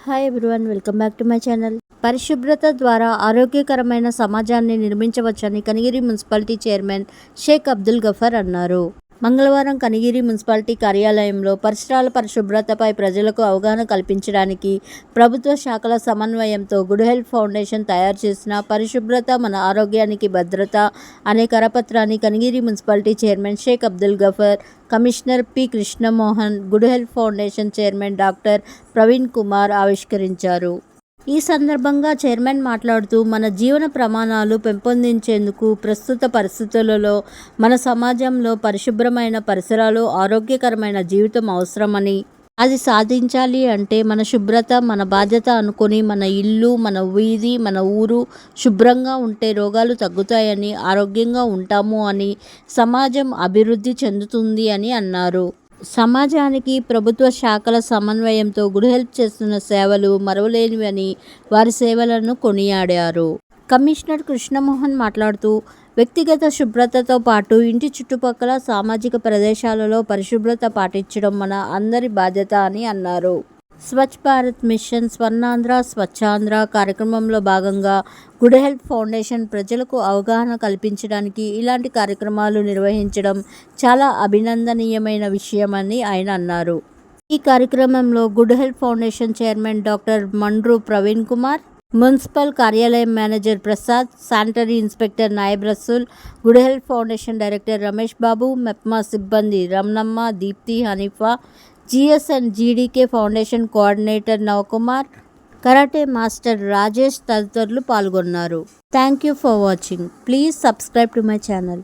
Hi everyone, welcome back to my channel. పరిశుభ్రత ద్వారా ఆరోగ్యకరమైన సమాజాన్ని నిర్మించవచ్చని కనిగిరి మున్సిపాలిటీ చైర్మన్ షేక్ అబ్దుల్ గఫర్ అన్నారు. మంగళవారం కనిగిరి మున్సిపాలిటీ కార్యాలయంలో పరిసరాల పరిశుభ్రతపై ప్రజలకు అవగాహన కల్పించడానికి ప్రభుత్వ శాఖల సమన్వయంతో గుడ్ హెల్త్ ఫౌండేషన్ తయారు చేసిన పరిశుభ్రత మన ఆరోగ్యానికి భద్రత అనే కరపత్రాన్ని Kanigiri municipality chairman Sheikh Abdul Gafar, commissioner P Krishnamohan, good health foundation chairman doctor Praveen Kumar ఆవిష్కరించారు. ఈ సందర్భంగా చైర్మన్ మాట్లాడుతూ, మన జీవన ప్రమాణాలు పెంపొందించేందుకు ప్రస్తుత పరిస్థితులలో మన సమాజంలో పరిశుభ్రమైన పరిసరాలు, ఆరోగ్యకరమైన జీవితం అవసరమని, అది సాధించాలి అంటే మన శుభ్రత మన బాధ్యత అనుకొని మన ఇల్లు, మన వీధి, మన ఊరు శుభ్రంగా ఉంటే రోగాలు తగ్గుతాయని, ఆరోగ్యంగా ఉంటాము అని, సమాజం అభివృద్ధి చెందుతుంది అని అన్నారు. సమాజానికి ప్రభుత్వ శాఖల సమన్వయంతో గుడ్ హెల్త్ చేస్తున్న సేవలు మరువలేనివని వారి సేవలను కొనియాడారు. కమిషనర్ కృష్ణమోహన్ మాట్లాడుతూ, వ్యక్తిగత శుభ్రతతో పాటు ఇంటి చుట్టుపక్కల సామాజిక ప్రదేశాలలో పరిశుభ్రత పాటించడం మన అందరి బాధ్యత అని అన్నారు. స్వచ్ఛ భారత్ మిషన్ స్వర్ణాంధ్ర స్వచ్ఛాంధ్ర కార్యక్రమంలో భాగంగా గుడ్ హెల్త్ ఫౌండేషన్ ప్రజలకు అవగాహన కల్పించడానికి ఇలాంటి కార్యక్రమాలు నిర్వహించడం చాలా అభినందనీయమైన విషయమని ఆయన అన్నారు. ఈ కార్యక్రమంలో good health foundation chairman doctor Mandru Praveen Kumar, municipal కార్యాలయం manager Prasad, sanitary inspector Nayab Rasool, good health foundation director Ramesh Babu, MEPMA సిబ్బంది Ramanamma, Deepti, Hanifa, GS and GDK foundation coordinator Navakumar, karate master Rajesh తదితరులు పాల్గొన్నారు. Thank you for watching. Please subscribe to my channel.